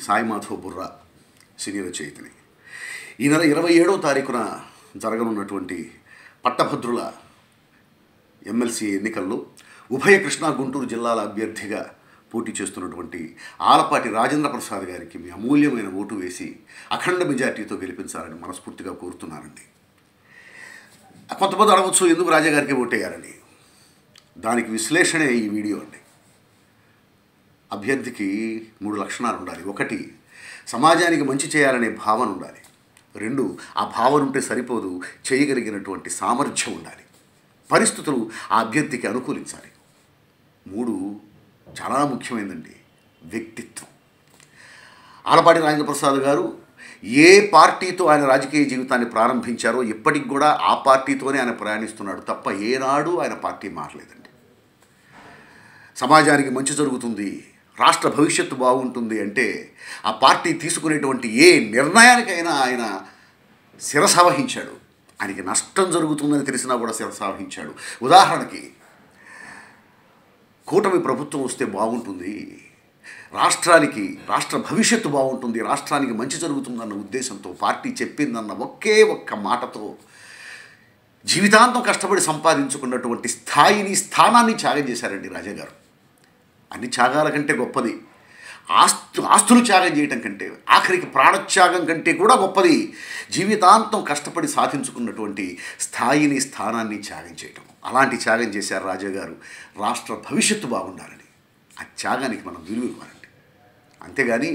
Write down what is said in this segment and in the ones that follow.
సాయి మాధవ్ బుర్రా సినీ రచయితని. ఈ నెల 27వ తారీఖున జరగనున్నటువంటి పట్టభద్రుల ఎమ్మెల్సీ ఎన్నికల్లో ఉభయ కృష్ణా గుంటూరు జిల్లాల అభ్యర్థిగా పోటీ చేస్తున్నటువంటి ఆలపాటి రాజేంద్ర ప్రసాద్ గారికి మీ అమూల్యమైన ఓటు వేసి అఖండ మెజార్టీతో గెలిపించాలని మనస్ఫూర్తిగా కోరుతున్నానండి. కొంతమంది అడగవచ్చు, ఎందుకు రాజా గారికి ఓటేయాలని? దానికి విశ్లేషణే ఈ వీడియో అండి. అభ్యర్థికి 3 లక్షణాలు ఉండాలి. 1, సమాజానికి మంచి చేయాలనే భావన ఉండాలి. 2, ఆ భావన ఉంటే సరిపోదు, చేయగలిగినటువంటి సామర్థ్యం ఉండాలి. పరిస్థితులు ఆ అభ్యర్థికి అనుకూలించాలి. 3, చాలా ముఖ్యమైనదండి, వ్యక్తిత్వం. ఆలపాటి రాజేంద్ర ప్రసాద్ గారు ఏ పార్టీతో ఆయన రాజకీయ జీవితాన్ని ప్రారంభించారో ఇప్పటికి కూడా ఆ పార్టీతోనే ఆయన ప్రయాణిస్తున్నాడు తప్ప ఏనాడు ఆయన పార్టీ మారలేదండి. సమాజానికి మంచి జరుగుతుంది, రాష్ట్ర భవిష్యత్తు బాగుంటుంది అంటే ఆ పార్టీ తీసుకునేటువంటి ఏ నిర్ణయానికైనా ఆయన శిరసావహించాడు. ఆయనకి నష్టం జరుగుతుందని తెలిసినా కూడా శిరసావహించాడు. ఉదాహరణకి, కూటమి ప్రభుత్వం వస్తే బాగుంటుంది, రాష్ట్రానికి రాష్ట్ర భవిష్యత్తు బాగుంటుంది, రాష్ట్రానికి మంచి జరుగుతుందన్న ఉద్దేశంతో పార్టీ చెప్పిందన్న ఒకే ఒక్క మాటతో జీవితాంతం కష్టపడి సంపాదించుకున్నటువంటి స్థానాన్ని త్యాగం చేశారండి రాజా గారు. అన్ని త్యాగాల కంటే గొప్పది ఆస్తులు త్యాగం చేయటం కంటే, ఆఖరికి ప్రాణత్యాగం కంటే కూడా గొప్పది జీవితాంతం కష్టపడి సాధించుకున్నటువంటి స్థానాన్ని త్యాగం చేయటం. అలాంటి త్యాగం చేశారు రాజా గారు రాష్ట్ర భవిష్యత్తు బాగుండాలని. ఆ త్యాగానికి మనం విలువ ఇవ్వాలండి. అంతేగాని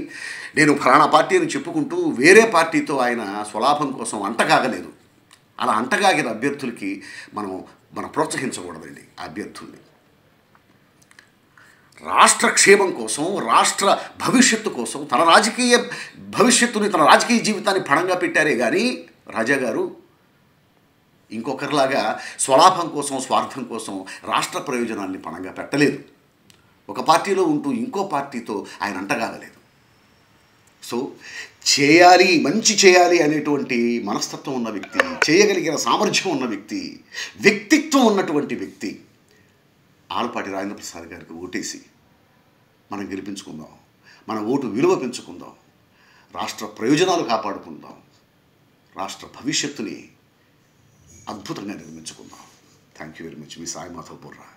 నేను ఫలానా పార్టీ అని చెప్పుకుంటూ వేరే పార్టీతో ఆయన స్వలాభం కోసం అంటకాగలేదు. అలా అంటగాగిన అభ్యర్థులకి మనం ప్రోత్సహించకూడదండి. ఆ అభ్యర్థుల్ని రాష్ట్ర క్షేమం కోసం, రాష్ట్ర భవిష్యత్తు కోసం తన రాజకీయ భవిష్యత్తుని, తన రాజకీయ జీవితాన్ని పణంగా పెట్టారే కానీ రాజా గారు ఇంకొకరిలాగా స్వలాభం కోసం, స్వార్థం కోసం రాష్ట్ర ప్రయోజనాల్ని పణంగా పెట్టలేదు. ఒక పార్టీలో ఉంటూ ఇంకో పార్టీతో ఆయన అంటగాగలేదు. సో చేయాలి, మంచి చేయాలి అనేటువంటి మనస్తత్వం ఉన్న వ్యక్తి, చేయగలిగిన సామర్థ్యం ఉన్న వ్యక్తి, వ్యక్తిత్వం ఉన్నటువంటి వ్యక్తి ఆలపాటి రాజేంద్ర ప్రసాద్ గారికి ఓటేసి మనం గెలిపించుకుందాం. మన ఓటు విలువ పెంచుకుందాం, రాష్ట్ర ప్రయోజనాలు కాపాడుకుందాం, రాష్ట్ర భవిష్యత్తుని అద్భుతంగా నిర్మించుకుందాం. Thank you very much. మీ సాయి మాధవ్ బుర్రా.